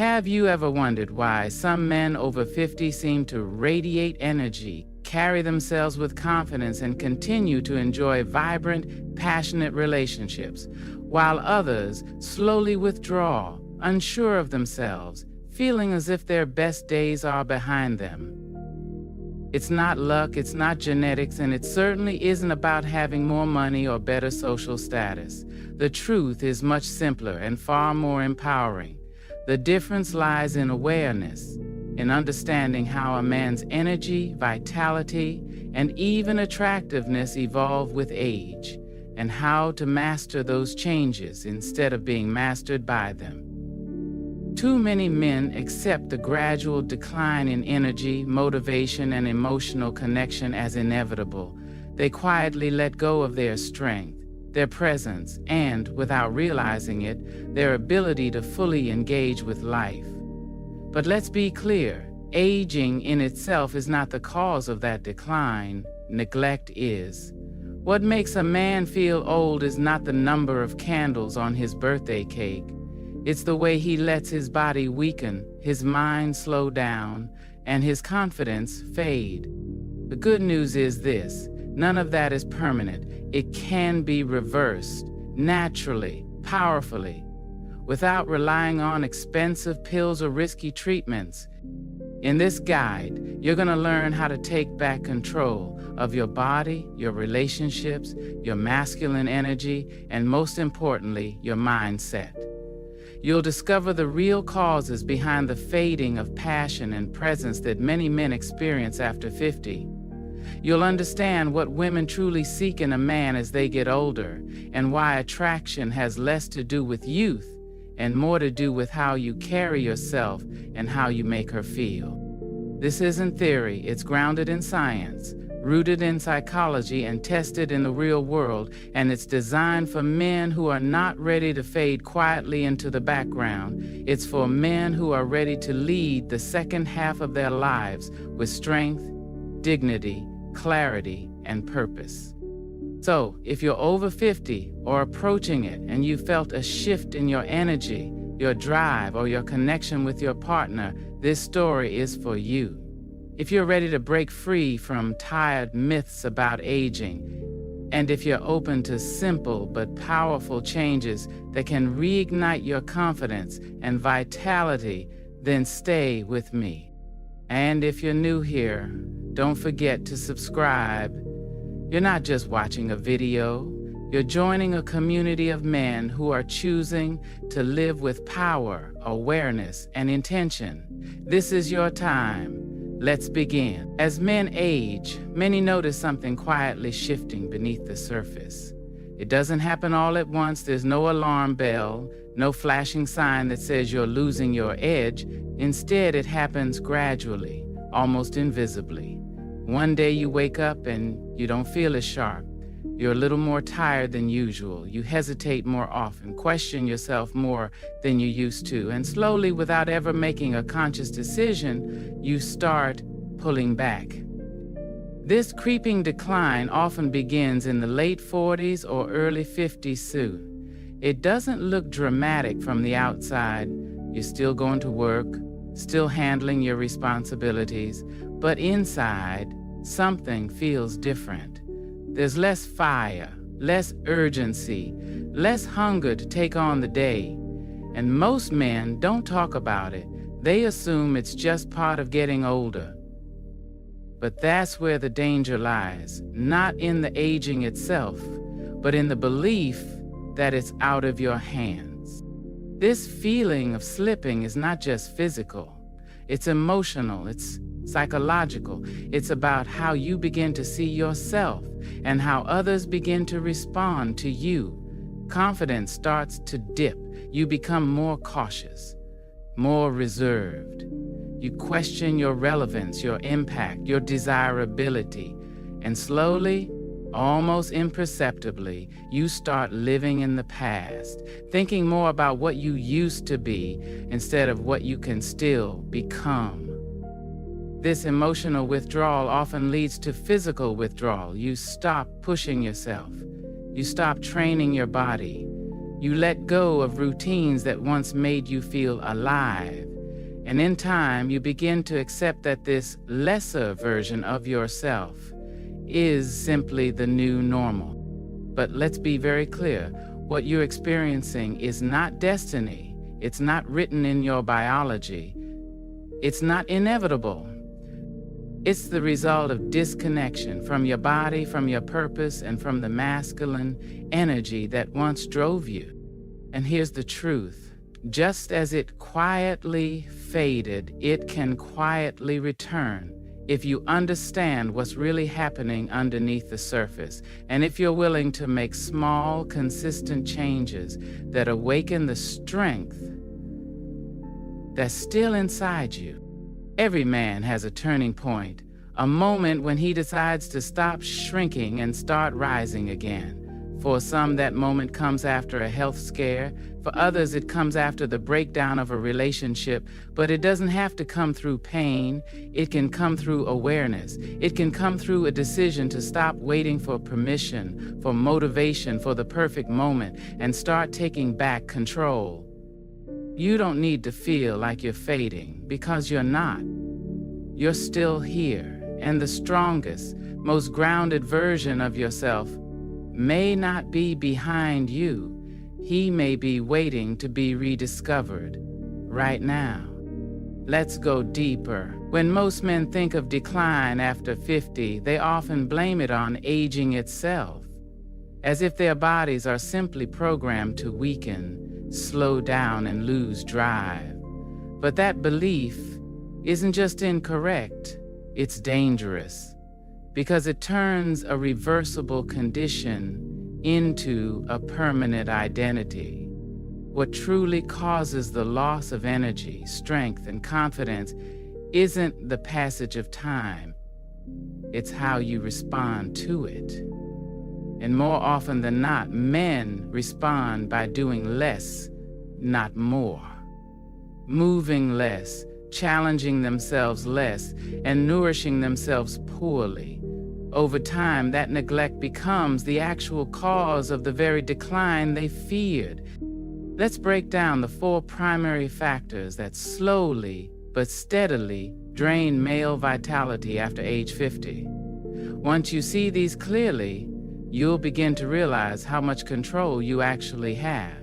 Have you ever wondered why some men over 50 seem to radiate energy, carry themselves with confidence, and continue to enjoy vibrant, passionate relationships, while others slowly withdraw, unsure of themselves, feeling as if their best days are behind them? It's not luck, it's not genetics, and it certainly isn't about having more money or better social status. The truth is much simpler and far more empowering. The difference lies in awareness, in understanding how a man's energy, vitality, and even attractiveness evolve with age, and how to master those changes instead of being mastered by them. Too many men accept the gradual decline in energy, motivation, and emotional connection as inevitable. They quietly let go of their strength, their presence, and, without realizing it, their ability to fully engage with life. But let's be clear, aging in itself is not the cause of that decline. Neglect is. What makes a man feel old is not the number of candles on his birthday cake. It's the way he lets his body weaken, his mind slow down, and his confidence fade. The good news is this: none of that is permanent. It can be reversed, naturally, powerfully, without relying on expensive pills or risky treatments. In this guide, you're going to learn how to take back control of your body, your relationships, your masculine energy, and most importantly, your mindset. You'll discover the real causes behind the fading of passion and presence that many men experience after 50. You'll understand what women truly seek in a man as they get older, and why attraction has less to do with youth and more to do with how you carry yourself and how you make her feel. This isn't theory, it's grounded in science, rooted in psychology, and tested in the real world, and it's designed for men who are not ready to fade quietly into the background. It's for men who are ready to lead the second half of their lives with strength, dignity, clarity, and purpose. So, if you're over 50 or approaching it and you felt a shift in your energy, your drive, or your connection with your partner, this story is for you. If you're ready to break free from tired myths about aging, and if you're open to simple but powerful changes that can reignite your confidence and vitality, then stay with me. And if you're new here, don't forget to subscribe. You're not just watching a video, you're joining a community of men who are choosing to live with power, awareness, and intention. This is your time. Let's begin. As men age, many notice something quietly shifting beneath the surface. It doesn't happen all at once. There's no alarm bell, no flashing sign that says you're losing your edge. Instead, it happens gradually, almost invisibly. One day you wake up and you don't feel as sharp. You're a little more tired than usual. You hesitate more often, question yourself more than you used to, and slowly, without ever making a conscious decision, you start pulling back. This creeping decline often begins in the late 40s or early 50s soon. It doesn't look dramatic from the outside. You're still going to work, still handling your responsibilities, but inside, something feels different. There's less fire, less urgency, less hunger to take on the day. And most men don't talk about it. They assume it's just part of getting older. But that's where the danger lies, not in the aging itself, but in the belief that it's out of your hands. This feeling of slipping is not just physical, it's emotional, it's psychological. It's about how you begin to see yourself and how others begin to respond to you. Confidence starts to dip. You become more cautious, more reserved. You question your relevance, your impact, your desirability. And slowly, almost imperceptibly, you start living in the past, thinking more about what you used to be instead of what you can still become. This emotional withdrawal often leads to physical withdrawal. You stop pushing yourself. You stop training your body. You let go of routines that once made you feel alive. And in time, you begin to accept that this lesser version of yourself is simply the new normal. But let's be very clear, what you're experiencing is not destiny. It's not written in your biology. It's not inevitable. It's the result of disconnection from your body, from your purpose, and from the masculine energy that once drove you. And here's the truth. Just as it quietly faded, it can quietly return if you understand what's really happening underneath the surface, and if you're willing to make small, consistent changes that awaken the strength that's still inside you. Every man has a turning point, a moment when he decides to stop shrinking and start rising again. For some, that moment comes after a health scare. For others, it comes after the breakdown of a relationship. But it doesn't have to come through pain. It can come through awareness. It can come through a decision to stop waiting for permission, for motivation, for the perfect moment, and start taking back control. You don't need to feel like you're fading, because you're not. You're still here, and the strongest, most grounded version of yourself may not be behind you. He may be waiting to be rediscovered right now. Let's go deeper. When most men think of decline after 50, they often blame it on aging itself, as if their bodies are simply programmed to weaken, slow down, and lose drive. But that belief isn't just incorrect, it's dangerous. Because it turns a reversible condition into a permanent identity. What truly causes the loss of energy, strength, and confidence isn't the passage of time. It's how you respond to it. And more often than not, men respond by doing less, not more. Moving less, challenging themselves less, and nourishing themselves poorly. Over time, that neglect becomes the actual cause of the very decline they feared. Let's break down the 4 primary factors that slowly but steadily drain male vitality after age 50. Once you see these clearly, you'll begin to realize how much control you actually have.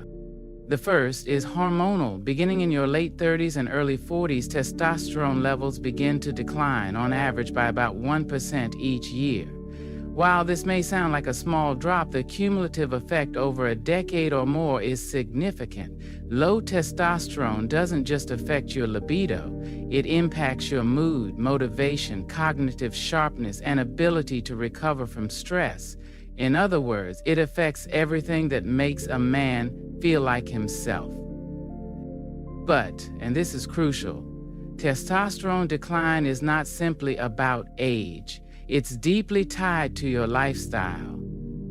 The first is hormonal. Beginning in your late 30s and early 40s, testosterone levels begin to decline on average by about 1% each year. While this may sound like a small drop, the cumulative effect over a decade or more is significant. Low testosterone doesn't just affect your libido, it impacts your mood, motivation, cognitive sharpness, and ability to recover from stress. In other words, it affects everything that makes a man feel like himself. But, and this is crucial, testosterone decline is not simply about age. It's deeply tied to your lifestyle.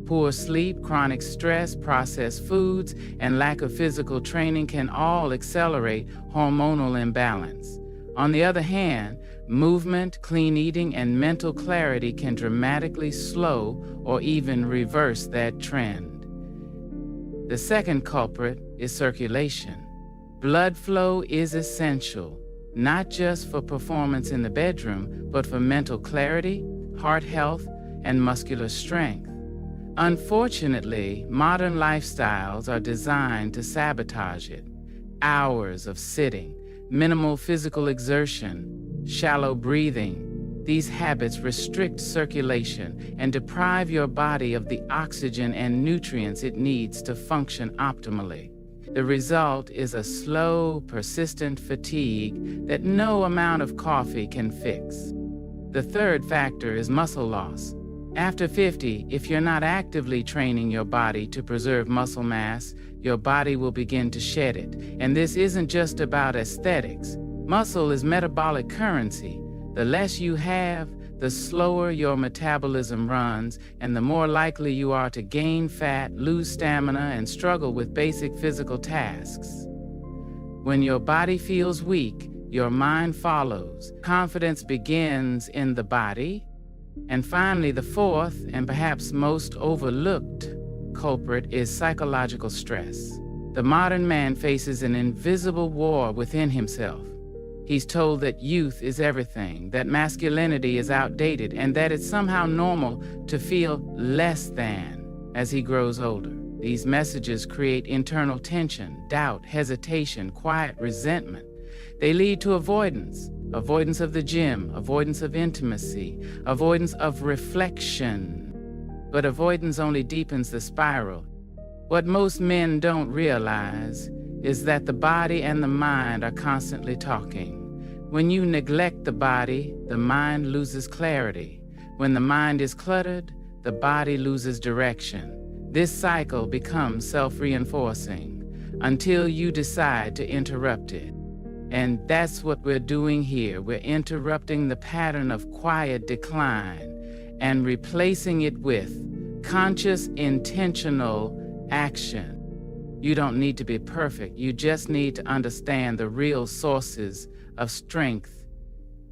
Poor sleep, chronic stress, processed foods, and lack of physical training can all accelerate hormonal imbalance. On the other hand, movement, clean eating, and mental clarity can dramatically slow or even reverse that trend. The second culprit is circulation. Blood flow is essential, not just for performance in the bedroom, but for mental clarity, heart health, and muscular strength. Unfortunately, modern lifestyles are designed to sabotage it. Hours of sitting, minimal physical exertion, shallow breathing. These habits restrict circulation and deprive your body of the oxygen and nutrients it needs to function optimally. The result is a slow, persistent fatigue that no amount of coffee can fix. The third factor is muscle loss. After 50, if you're not actively training your body to preserve muscle mass, your body will begin to shed it. And this isn't just about aesthetics. Muscle is metabolic currency. The less you have, the slower your metabolism runs, and the more likely you are to gain fat, lose stamina, and struggle with basic physical tasks. When your body feels weak, your mind follows. Confidence begins in the body. And finally, the fourth, and perhaps most overlooked, culprit is psychological stress. The modern man faces an invisible war within himself. He's told that youth is everything, that masculinity is outdated, and that it's somehow normal to feel less than as he grows older. These messages create internal tension, doubt, hesitation, quiet resentment. They lead to avoidance of the gym, avoidance of intimacy, avoidance of reflection. But avoidance only deepens the spiral. What most men don't realize is that the body and the mind are constantly talking. When you neglect the body, the mind loses clarity. When the mind is cluttered, the body loses direction. This cycle becomes self-reinforcing until you decide to interrupt it. And that's what we're doing here. We're interrupting the pattern of quiet decline and replacing it with conscious, intentional action. You don't need to be perfect. You just need to understand the real sources of strength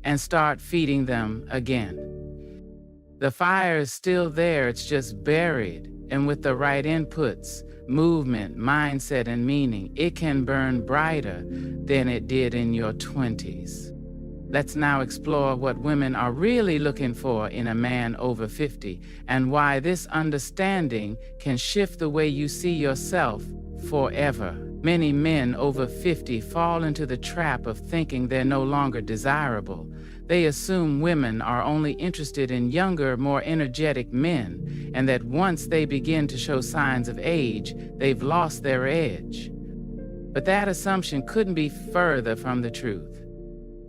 and start feeding them again. The fire is still there, it's just buried. And with the right inputs, movement, mindset, and meaning, it can burn brighter than it did in your 20s. Let's now explore what women are really looking for in a man over 50 and why this understanding can shift the way you see yourself forever. Many men over 50 fall into the trap of thinking they're no longer desirable. They assume women are only interested in younger, more energetic men, and that once they begin to show signs of age, they've lost their edge. But that assumption couldn't be further from the truth.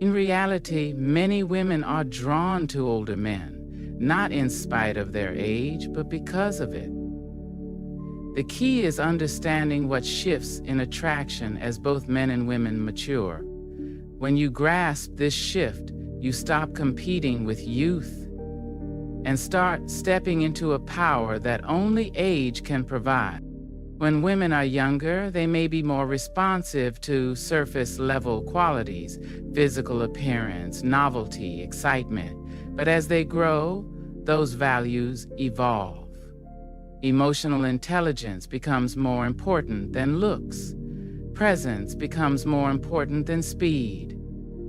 In reality, many women are drawn to older men, not in spite of their age, but because of it. The key is understanding what shifts in attraction as both men and women mature. When you grasp this shift, you stop competing with youth and start stepping into a power that only age can provide. When women are younger, they may be more responsive to surface-level qualities, physical appearance, novelty, excitement. But as they grow, those values evolve. Emotional intelligence becomes more important than looks. Presence becomes more important than speed.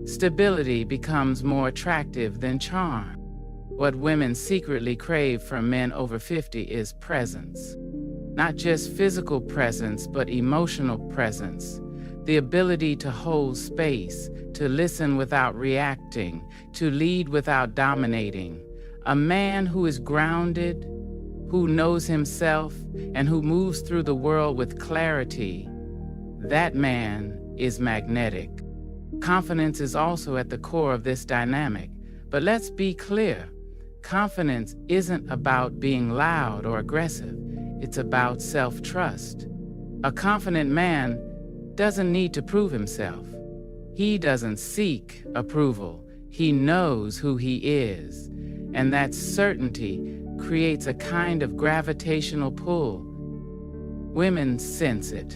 Stability becomes more attractive than charm. What women secretly crave from men over 50 is presence. Not just physical presence, but emotional presence. The ability to hold space, to listen without reacting, to lead without dominating. A man who is grounded, who knows himself, and who moves through the world with clarity, that man is magnetic. Confidence is also at the core of this dynamic. But let's be clear, confidence isn't about being loud or aggressive. It's about self-trust. A confident man doesn't need to prove himself. He doesn't seek approval. He knows who he is. And that certainty creates a kind of gravitational pull. Women sense it,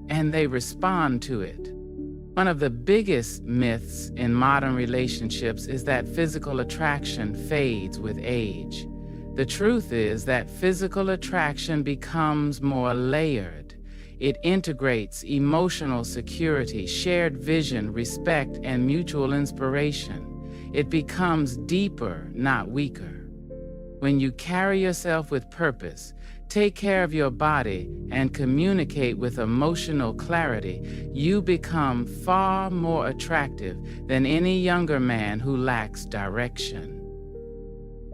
and they respond to it. One of the biggest myths in modern relationships is that physical attraction fades with age. The truth is that physical attraction becomes more layered. It integrates emotional security, shared vision, respect, and mutual inspiration. It becomes deeper, not weaker. When you carry yourself with purpose, take care of your body, and communicate with emotional clarity, you become far more attractive than any younger man who lacks direction.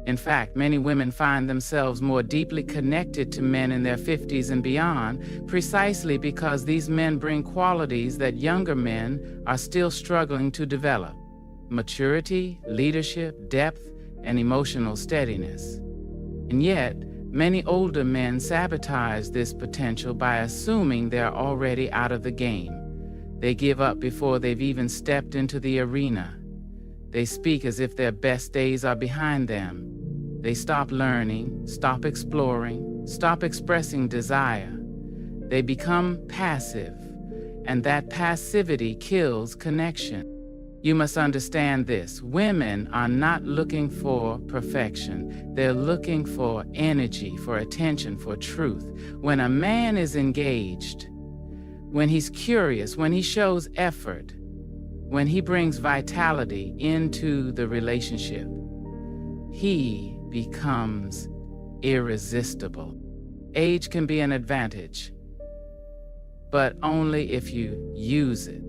In fact, many women find themselves more deeply connected to men in their 50s and beyond, precisely because these men bring qualities that younger men are still struggling to develop: maturity, leadership, depth, and emotional steadiness. And yet, many older men sabotage this potential by assuming they're already out of the game. They give up before they've even stepped into the arena. They speak as if their best days are behind them. They stop learning, stop exploring, stop expressing desire. They become passive, and that passivity kills connection. You must understand this. Women are not looking for perfection. They're looking for energy, for attention, for truth. When a man is engaged, when he's curious, when he shows effort, when he brings vitality into the relationship, he becomes irresistible. Age can be an advantage, but only if you use it.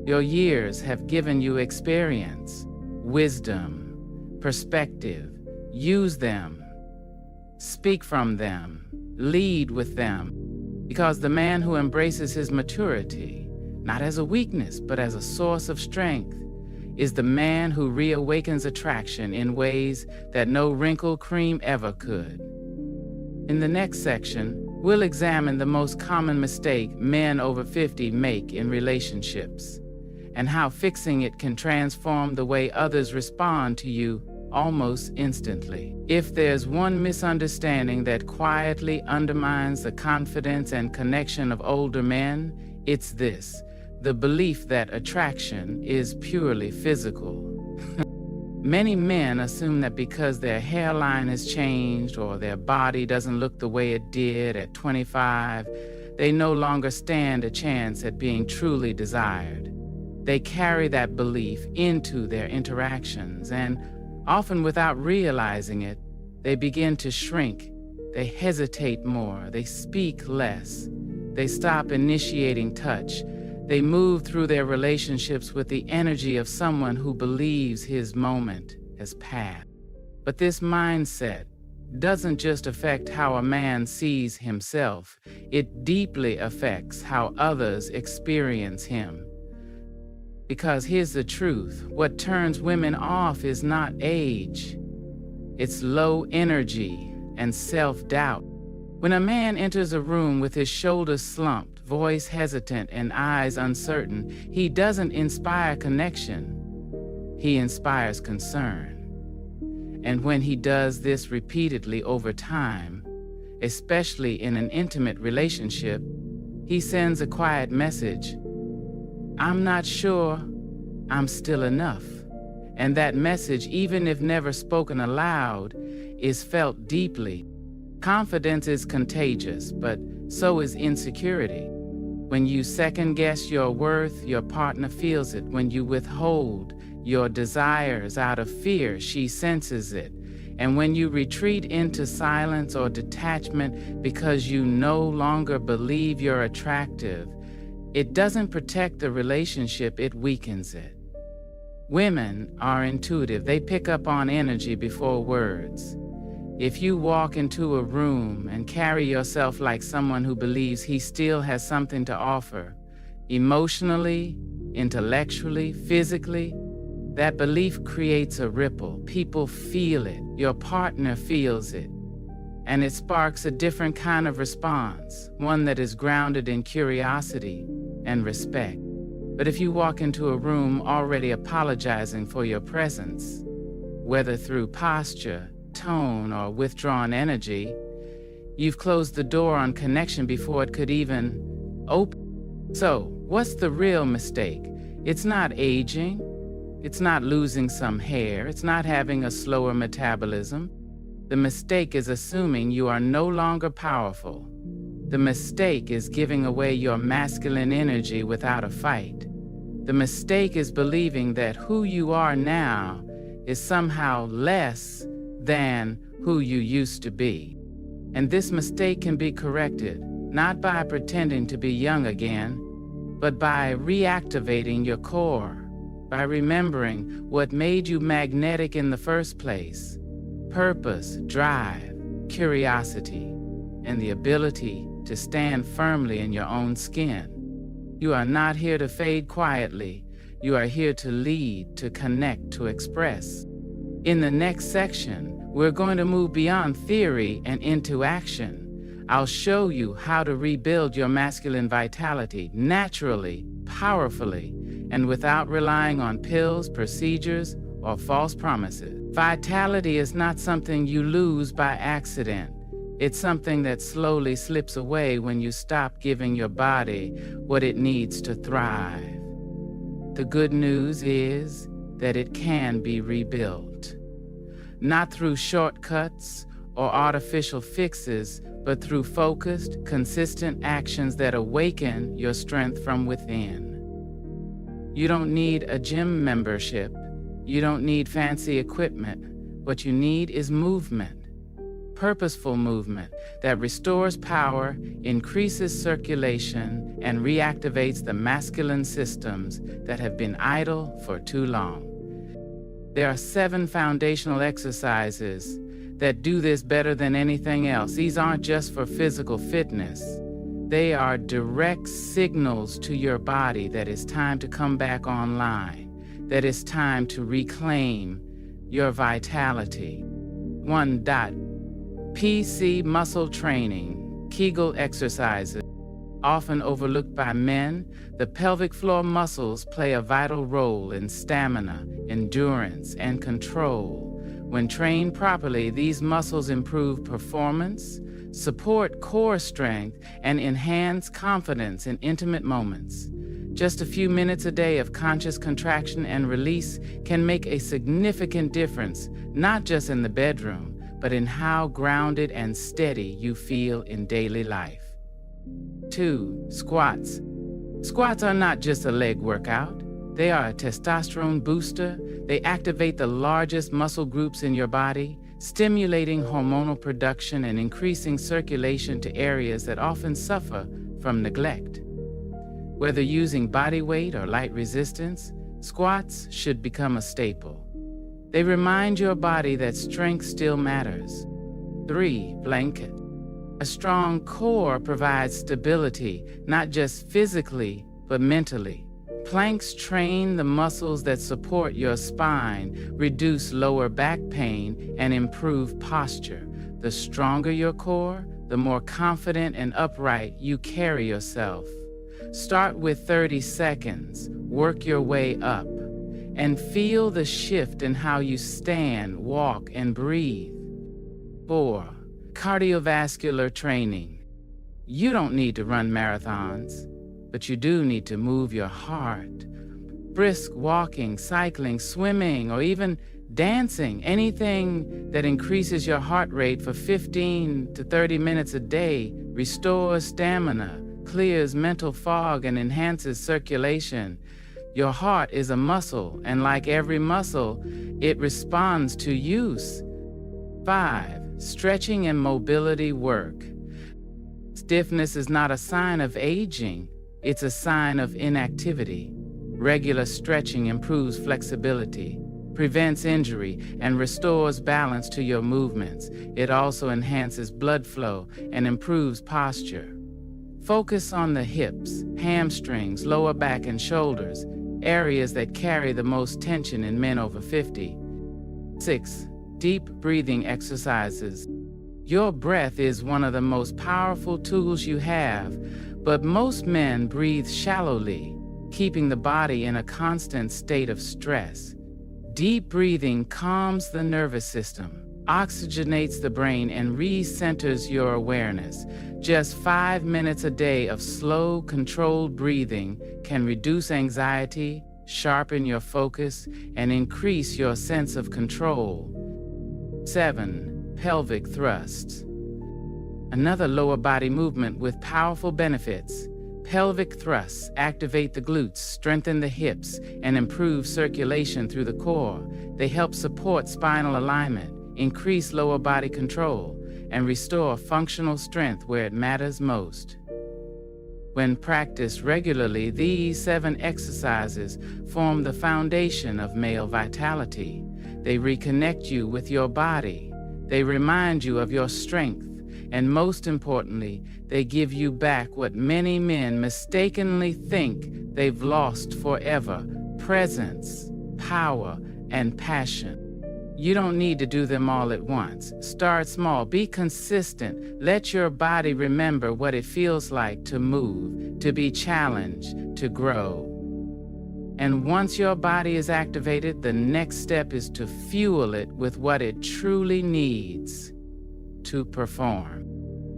Your years have given you experience, wisdom, perspective. Use them. Speak from them. Lead with them. Because the man who embraces his maturity, not as a weakness, but as a source of strength, is the man who reawakens attraction in ways that no wrinkle cream ever could. In the next section, we'll examine the most common mistake men over 50 make in relationships, and how fixing it can transform the way others respond to you almost instantly. If there's one misunderstanding that quietly undermines the confidence and connection of older men, it's this: the belief that attraction is purely physical. Many men assume that because their hairline has changed or their body doesn't look the way it did at 25, they no longer stand a chance at being truly desired. They carry that belief into their interactions, and often without realizing it, they begin to shrink. They hesitate more. They speak less. They stop initiating touch. They move through their relationships with the energy of someone who believes his moment has passed. But this mindset doesn't just affect how a man sees himself, it deeply affects how others experience him. Because here's the truth: what turns women off is not age, it's low energy and self-doubt. When a man enters a room with his shoulders slumped, voice hesitant, and eyes uncertain, he doesn't inspire connection, he inspires concern. And when he does this repeatedly over time, especially in an intimate relationship, he sends a quiet message: I'm not sure I'm still enough. And that message, even if never spoken aloud, is felt deeply. Confidence is contagious, but so is insecurity. When you second-guess your worth, your partner feels it. When you withhold your desires out of fear, she senses it. And when you retreat into silence or detachment because you no longer believe you're attractive, it doesn't protect the relationship, it weakens it. Women are intuitive. They pick up on energy before words. If you walk into a room and carry yourself like someone who believes he still has something to offer, emotionally, intellectually, physically, that belief creates a ripple. People feel it. Your partner feels it. And it sparks a different kind of response, one that is grounded in curiosity and respect. But if you walk into a room already apologizing for your presence, whether through posture, tone, or withdrawn energy, you've closed the door on connection before it could even open. So, what's the real mistake? It's not aging. It's not losing some hair. It's not having a slower metabolism. The mistake is assuming you are no longer powerful. The mistake is giving away your masculine energy without a fight. The mistake is believing that who you are now is somehow less than who you used to be. And this mistake can be corrected, not by pretending to be young again, but by reactivating your core, by remembering what made you magnetic in the first place: purpose, drive, curiosity, and the ability to stand firmly in your own skin. You are not here to fade quietly. You are here to lead, to connect, to express. In the next section, we're going to move beyond theory and into action. I'll show you how to rebuild your masculine vitality naturally, powerfully, and without relying on pills, procedures, or false promises. Vitality is not something you lose by accident. It's something that slowly slips away when you stop giving your body what it needs to thrive. The good news is that it can be rebuilt. Not through shortcuts or artificial fixes, but through focused, consistent actions that awaken your strength from within. You don't need a gym membership. You don't need fancy equipment. What you need is movement. Purposeful movement that restores power, increases circulation, and reactivates the masculine systems that have been idle for too long. There are 7 foundational exercises that do this better than anything else. These aren't just for physical fitness. They are direct signals to your body that it's time to come back online, that it's time to reclaim your vitality. 1. PC muscle training, Kegel exercises. Often overlooked by men, the pelvic floor muscles play a vital role in stamina, endurance, and control. When trained properly, these muscles improve performance, support core strength, and enhance confidence in intimate moments. Just a few minutes a day of conscious contraction and release can make a significant difference, not just in the bedroom, but in how grounded and steady you feel in daily life. 2. Squats. Squats are not just a leg workout. They are a testosterone booster. They activate the largest muscle groups in your body, stimulating hormonal production and increasing circulation to areas that often suffer from neglect. Whether using body weight or light resistance, squats should become a staple. They remind your body that strength still matters. 3. Blanket. A strong core provides stability, not just physically, but mentally. Planks train the muscles that support your spine, reduce lower back pain, and improve posture. The stronger your core, the more confident and upright you carry yourself. Start with 30 seconds, work your way up, and feel the shift in how you stand, walk, and breathe. 4. Cardiovascular training. You don't need to run marathons, but you do need to move your heart. Brisk walking, cycling, swimming, or even dancing, anything that increases your heart rate for 15 to 30 minutes a day, restores stamina, clears mental fog, and enhances circulation. Your heart is a muscle, and like every muscle, it responds to use. 5. Stretching and mobility work. Stiffness is not a sign of aging, it's a sign of inactivity. Regular stretching improves flexibility, prevents injury, and restores balance to your movements. It also enhances blood flow and improves posture. Focus on the hips, hamstrings, lower back, and shoulders, areas that carry the most tension in men over 50. 6. Deep breathing exercises. Your breath is one of the most powerful tools you have, but most men breathe shallowly, keeping the body in a constant state of stress. Deep breathing calms the nervous system, oxygenates the brain, and recenters your awareness. Just 5 minutes a day of slow, controlled breathing can reduce anxiety, sharpen your focus, and increase your sense of control. 7. Pelvic thrusts. Another lower body movement with powerful benefits. Pelvic thrusts activate the glutes, strengthen the hips, and improve circulation through the core. They help support spinal alignment, increase lower body control, and restore functional strength where it matters most. When practiced regularly, these 7 exercises form the foundation of male vitality. They reconnect you with your body. They remind you of your strength. And most importantly, they give you back what many men mistakenly think they've lost forever: presence, power, and passion. You don't need to do them all at once. Start small, be consistent. Let your body remember what it feels like to move, to be challenged, to grow. And once your body is activated, the next step is to fuel it with what it truly needs to perform.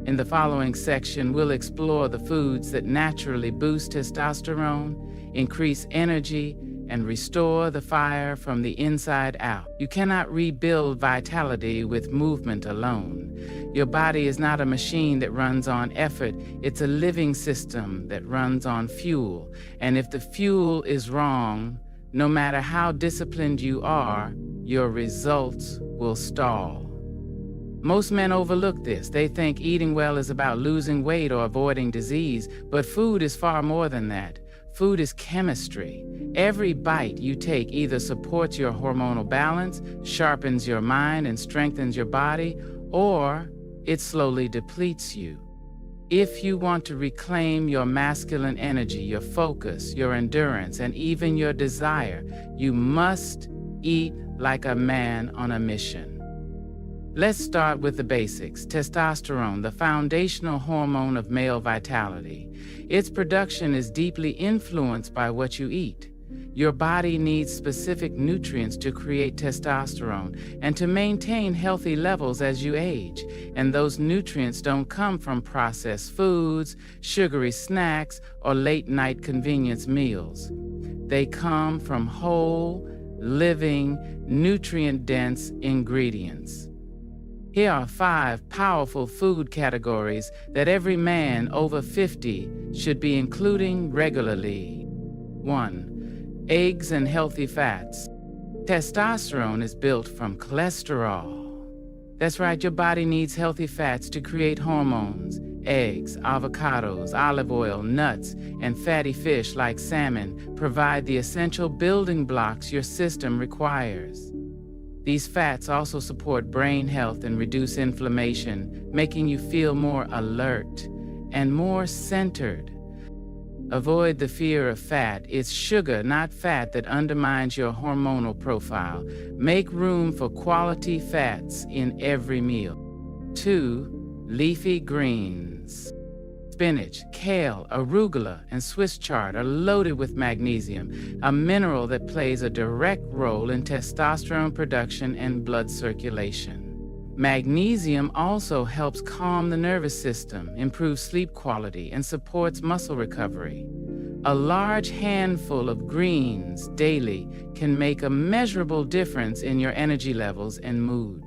In the following section, we'll explore the foods that naturally boost testosterone, increase energy, and restore the fire from the inside out. You cannot rebuild vitality with movement alone. Your body is not a machine that runs on effort. It's a living system that runs on fuel. And if the fuel is wrong, no matter how disciplined you are, your results will stall. Most men overlook this. They think eating well is about losing weight or avoiding disease, but food is far more than that. Food is chemistry. Every bite you take either supports your hormonal balance, sharpens your mind, and strengthens your body, or it slowly depletes you. If you want to reclaim your masculine energy, your focus, your endurance, and even your desire, you must eat like a man on a mission. Let's start with the basics. Testosterone, the foundational hormone of male vitality. Its production is deeply influenced by what you eat. Your body needs specific nutrients to create testosterone and to maintain healthy levels as you age. And those nutrients don't come from processed foods, sugary snacks, or late-night convenience meals. They come from whole, living, nutrient-dense ingredients. Here are 5 powerful food categories that every man over 50 should be including regularly. 1. Eggs and healthy fats. Testosterone is built from cholesterol. That's right, your body needs healthy fats to create hormones. Eggs, avocados, olive oil, nuts, and fatty fish like salmon provide the essential building blocks your system requires. These fats also support brain health and reduce inflammation, making you feel more alert and more centered. Avoid the fear of fat. It's sugar, not fat, that undermines your hormonal profile. Make room for quality fats in every meal. 2. Leafy greens. Spinach, kale, arugula, and Swiss chard are loaded with magnesium, a mineral that plays a direct role in testosterone production and blood circulation. Magnesium also helps calm the nervous system, improve sleep quality, and supports muscle recovery. A large handful of greens daily can make a measurable difference in your energy levels and mood.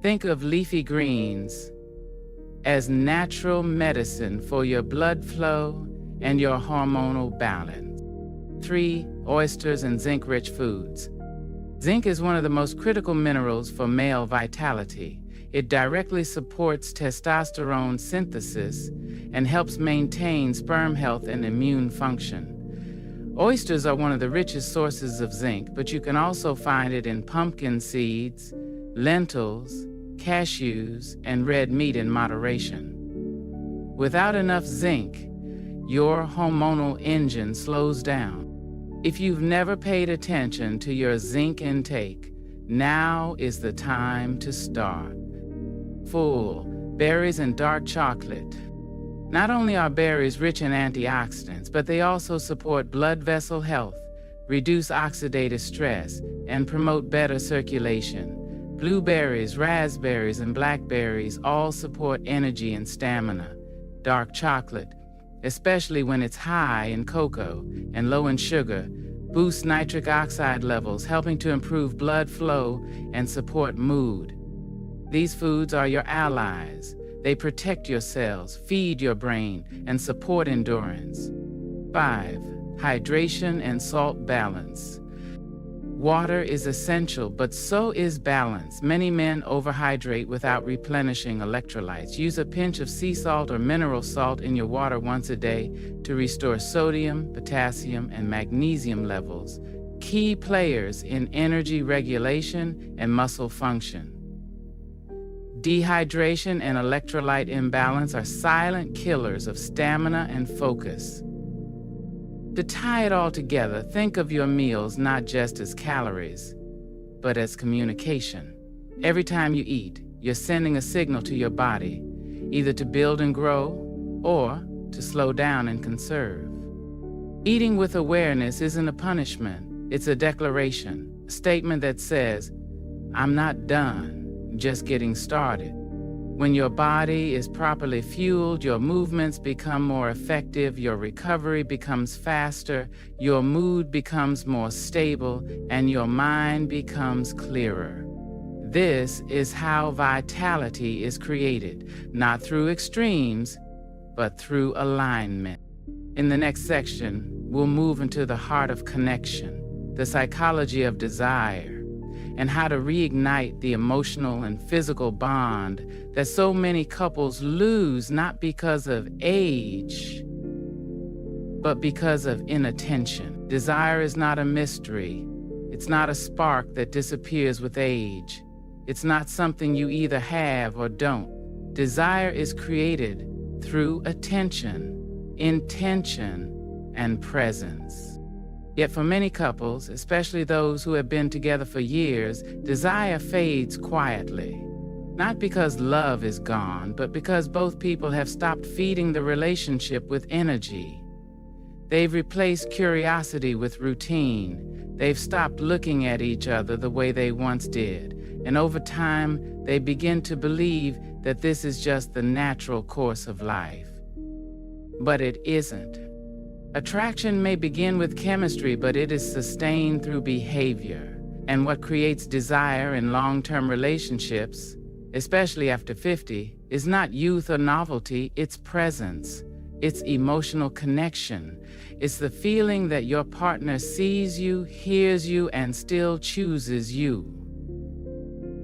Think of leafy greens as natural medicine for your blood flow and your hormonal balance. 3. Oysters and zinc-rich foods. Zinc is one of the most critical minerals for male vitality. It directly supports testosterone synthesis and helps maintain sperm health and immune function. Oysters are one of the richest sources of zinc, but you can also find it in pumpkin seeds, lentils, cashews, and red meat in moderation. Without enough zinc, your hormonal engine slows down. If you've never paid attention to your zinc intake, now is the time to start. 4. Berries and dark chocolate. Not only are berries rich in antioxidants, but they also support blood vessel health, reduce oxidative stress, and promote better circulation. Blueberries, raspberries, and blackberries all support energy and stamina. Dark chocolate, especially when it's high in cocoa and low in sugar, boosts nitric oxide levels, helping to improve blood flow and support mood. These foods are your allies. They protect your cells, feed your brain, and support endurance. 5. Hydration and salt balance. Water is essential, but so is balance. Many men overhydrate without replenishing electrolytes. Use a pinch of sea salt or mineral salt in your water once a day to restore sodium, potassium, and magnesium levels, key players in energy regulation and muscle function. Dehydration and electrolyte imbalance are silent killers of stamina and focus. To tie it all together, think of your meals not just as calories, but as communication. Every time you eat, you're sending a signal to your body, either to build and grow or to slow down and conserve. Eating with awareness isn't a punishment, it's a declaration, a statement that says, I'm not done, just getting started. When your body is properly fueled, your movements become more effective, your recovery becomes faster, your mood becomes more stable, and your mind becomes clearer. This is how vitality is created, not through extremes, but through alignment. In the next section, we'll move into the heart of connection, the psychology of desire, and how to reignite the emotional and physical bond that so many couples lose not because of age, but because of inattention. Desire is not a mystery. It's not a spark that disappears with age. It's not something you either have or don't. Desire is created through attention, intention, and presence. Yet for many couples, especially those who have been together for years, desire fades quietly. Not because love is gone, but because both people have stopped feeding the relationship with energy. They've replaced curiosity with routine. They've stopped looking at each other the way they once did. And over time, they begin to believe that this is just the natural course of life. But it isn't. Attraction may begin with chemistry, but it is sustained through behavior. And what creates desire in long-term relationships, especially after 50, is not youth or novelty, it's presence. It's emotional connection. It's the feeling that your partner sees you, hears you, and still chooses you.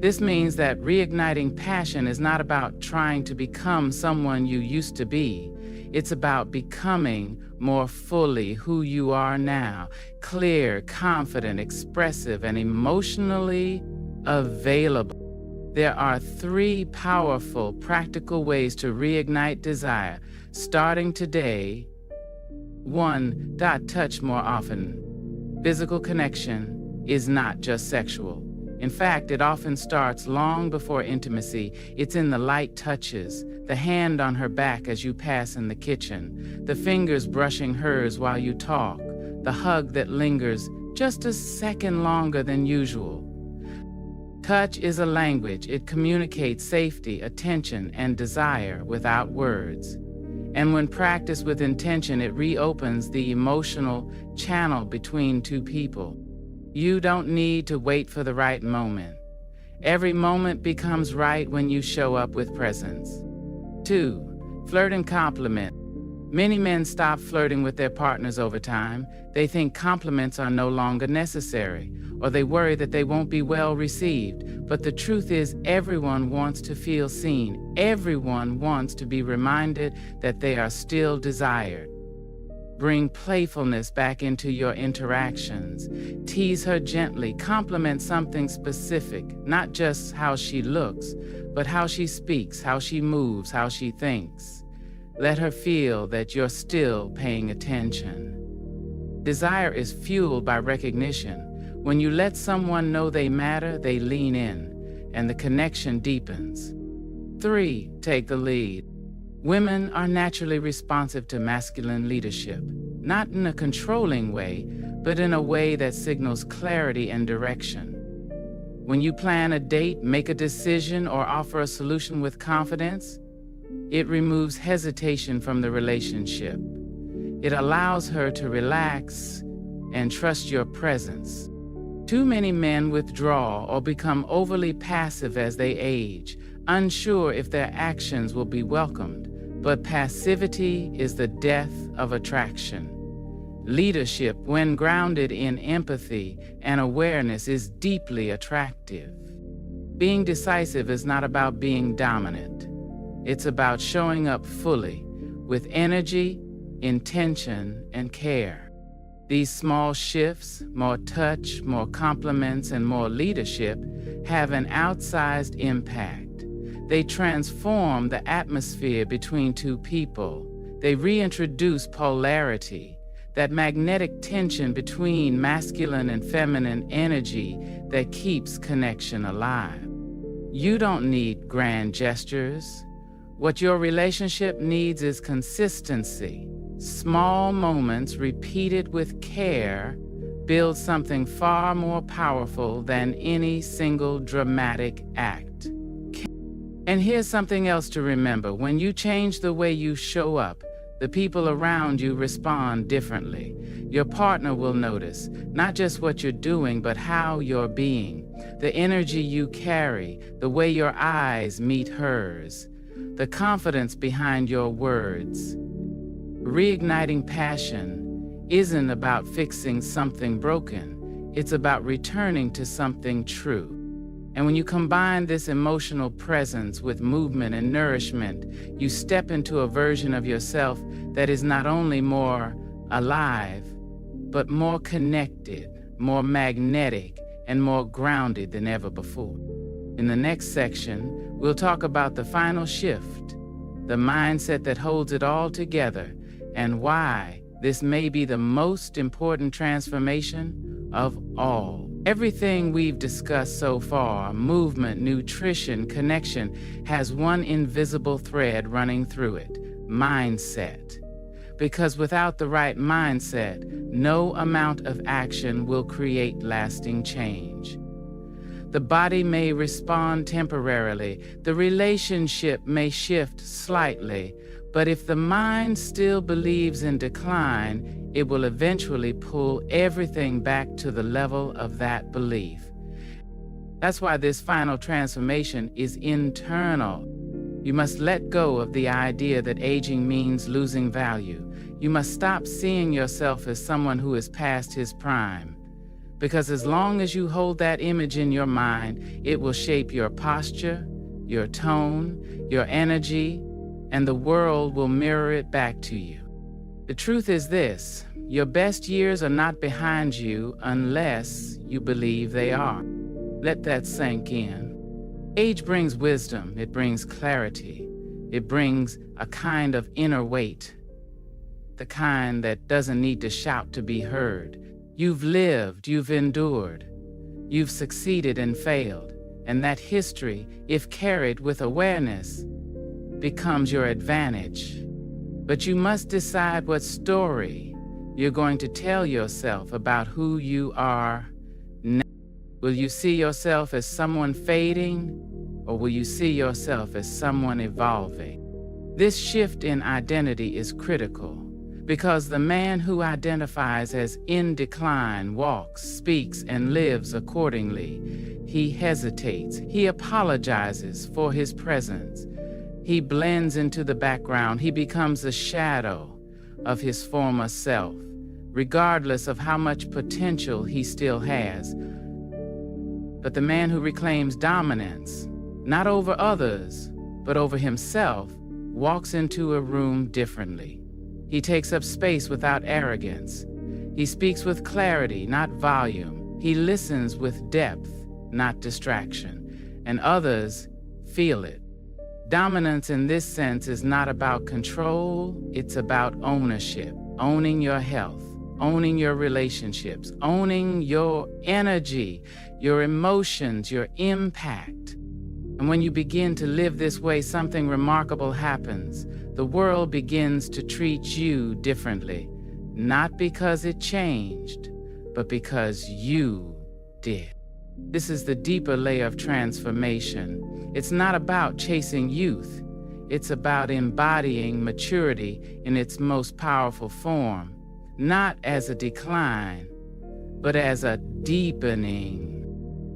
This means that reigniting passion is not about trying to become someone you used to be. It's about becoming more fully who you are now, clear, confident, expressive, and emotionally available. There are 3 powerful, practical ways to reignite desire, starting today. 1. Touch more often. Physical connection is not just sexual. In fact, it often starts long before intimacy. It's in the light touches, the hand on her back as you pass in the kitchen, the fingers brushing hers while you talk, the hug that lingers just a second longer than usual. Touch is a language. It communicates safety, attention, and desire without words. And when practiced with intention, it reopens the emotional channel between 2 people. You don't need to wait for the right moment. Every moment becomes right when you show up with presence. 2. Flirt and compliment. Many men stop flirting with their partners over time. They think compliments are no longer necessary, or they worry that they won't be well received. But the truth is, everyone wants to feel seen. Everyone wants to be reminded that they are still desired. Bring playfulness back into your interactions. Tease her gently. Compliment something specific, not just how she looks, but how she speaks, how she moves, how she thinks. Let her feel that you're still paying attention. Desire is fueled by recognition. When you let someone know they matter, they lean in, and the connection deepens. 3. Take the lead. Women are naturally responsive to masculine leadership, not in a controlling way, but in a way that signals clarity and direction. When you plan a date, make a decision, or offer a solution with confidence, it removes hesitation from the relationship. It allows her to relax and trust your presence. Too many men withdraw or become overly passive as they age, unsure if their actions will be welcomed. But passivity is the death of attraction. Leadership, when grounded in empathy and awareness, is deeply attractive. Being decisive is not about being dominant. It's about showing up fully, with energy, intention, and care. These small shifts, more touch, more compliments, and more leadership, have an outsized impact. They transform the atmosphere between 2 people. They reintroduce polarity, that magnetic tension between masculine and feminine energy that keeps connection alive. You don't need grand gestures. What your relationship needs is consistency. Small moments repeated with care build something far more powerful than any single dramatic act. And here's something else to remember. When you change the way you show up, the people around you respond differently. Your partner will notice not just what you're doing, but how you're being, the energy you carry, the way your eyes meet hers, the confidence behind your words. Reigniting passion isn't about fixing something broken. It's about returning to something true. And when you combine this emotional presence with movement and nourishment, you step into a version of yourself that is not only more alive, but more connected, more magnetic, and more grounded than ever before. In the next section, we'll talk about the final shift, the mindset that holds it all together, and why this may be the most important transformation of all. Everything we've discussed so far, movement, nutrition, connection, has one invisible thread running through it: mindset. Because without the right mindset, no amount of action will create lasting change. The body may respond temporarily, the relationship may shift slightly, but if the mind still believes in decline, it will eventually pull everything back to the level of that belief. That's why this final transformation is internal. You must let go of the idea that aging means losing value. You must stop seeing yourself as someone who is past his prime. Because as long as you hold that image in your mind, it will shape your posture, your tone, your energy, and the world will mirror it back to you. The truth is this: your best years are not behind you unless you believe they are. Let that sink in. Age brings wisdom, it brings clarity, it brings a kind of inner weight, the kind that doesn't need to shout to be heard. You've lived, you've endured, you've succeeded and failed, and that history, if carried with awareness, becomes your advantage. But you must decide what story you're going to tell yourself about who you are now. Will you see yourself as someone fading, or will you see yourself as someone evolving? This shift in identity is critical, because the man who identifies as in decline walks, speaks, and lives accordingly. He hesitates, he apologizes for his presence. He blends into the background. He becomes a shadow of his former self, regardless of how much potential he still has. But the man who reclaims dominance, not over others, but over himself, walks into a room differently. He takes up space without arrogance. He speaks with clarity, not volume. He listens with depth, not distraction. And others feel it. Dominance in this sense is not about control, it's about ownership. Owning your health, owning your relationships, owning your energy, your emotions, your impact. And when you begin to live this way, something remarkable happens. The world begins to treat you differently, not because it changed, but because you did. This is the deeper layer of transformation. It's not about chasing youth. It's about embodying maturity in its most powerful form, not as a decline, but as a deepening.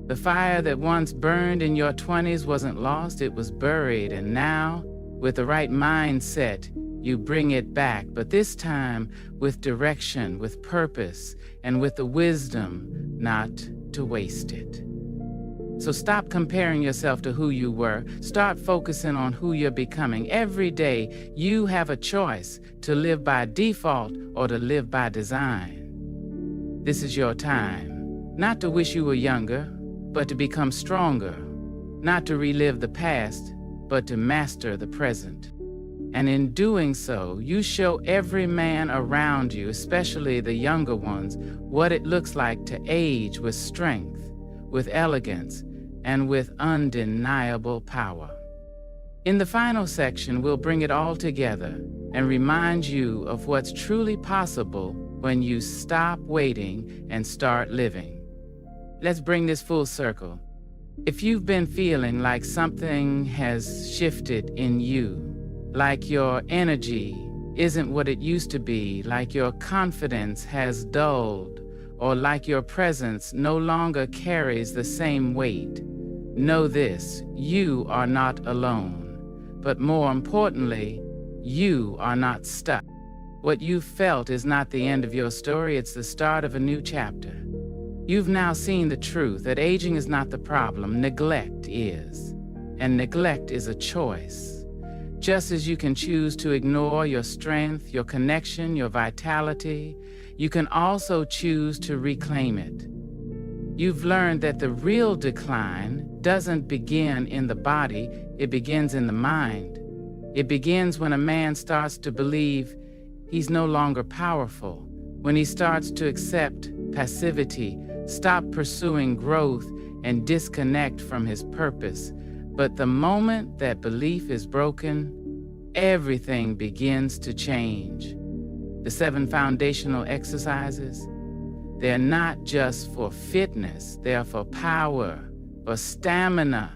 The fire that once burned in your 20s wasn't lost, it was buried, and now, with the right mindset, you bring it back, but this time with direction, with purpose, and with the wisdom not to waste it. So stop comparing yourself to who you were. Start focusing on who you're becoming. Every day, you have a choice to live by default or to live by design. This is your time, not to wish you were younger, but to become stronger, not to relive the past, but to master the present. And in doing so, you show every man around you, especially the younger ones, what it looks like to age with strength, with elegance, and with undeniable power. In the final section, we'll bring it all together and remind you of what's truly possible when you stop waiting and start living. Let's bring this full circle. If you've been feeling like something has shifted in you, like your energy isn't what it used to be, like your confidence has dulled, or like your presence no longer carries the same weight, know this: you are not alone. But more importantly, you are not stuck. What you felt is not the end of your story, it's the start of a new chapter. You've now seen the truth that aging is not the problem, neglect is. And neglect is a choice. Just as you can choose to ignore your strength, your connection, your vitality, you can also choose to reclaim it. You've learned that the real decline doesn't begin in the body, it begins in the mind. It begins when a man starts to believe he's no longer powerful, when he starts to accept passivity, stop pursuing growth, and disconnect from his purpose. But the moment that belief is broken, everything begins to change. The 7 foundational exercises, they're not just for fitness, they're for power, for stamina,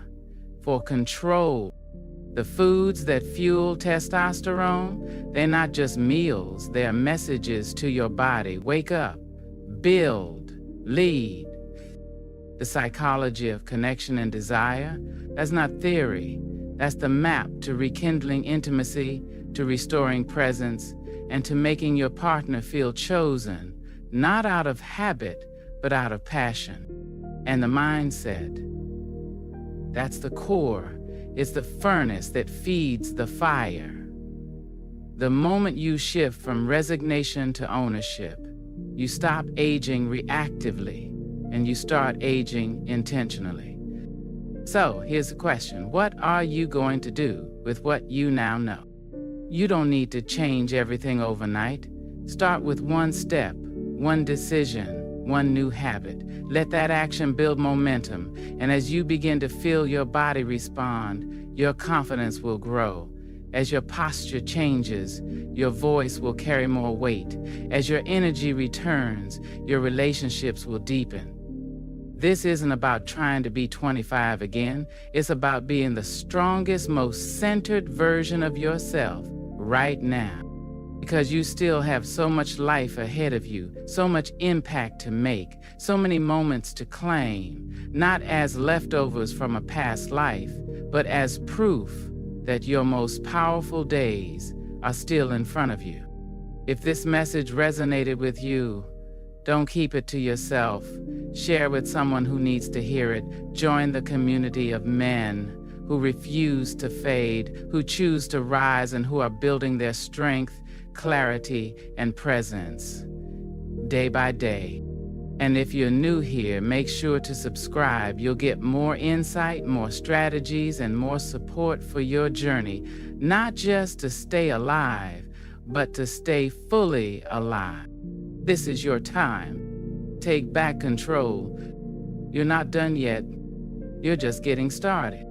for control. The foods that fuel testosterone, they're not just meals, they're messages to your body. Wake up, build, lead. The psychology of connection and desire, that's not theory. That's the map to rekindling intimacy, to restoring presence, and to making your partner feel chosen, not out of habit, but out of passion. And the mindset, that's the core. It's the furnace that feeds the fire. The moment you shift from resignation to ownership, you stop aging reactively and you start aging intentionally. So here's the question: what are you going to do with what you now know? You don't need to change everything overnight. Start with one step, one decision, one new habit. Let that action build momentum, and as you begin to feel your body respond, your confidence will grow. As your posture changes, your voice will carry more weight. As your energy returns, your relationships will deepen. This isn't about trying to be 25 again. It's about being the strongest, most centered version of yourself right now. Because you still have so much life ahead of you, so much impact to make, so many moments to claim, not as leftovers from a past life, but as proof that your most powerful days are still in front of you. If this message resonated with you, don't keep it to yourself. Share with someone who needs to hear it. Join the community of men who refuse to fade, who choose to rise, and who are building their strength, clarity, and presence day by day. And if you're new here, make sure to subscribe. You'll get more insight, more strategies, and more support for your journey, not just to stay alive, but to stay fully alive. This is your time. Take back control. You're not done yet. You're just getting started.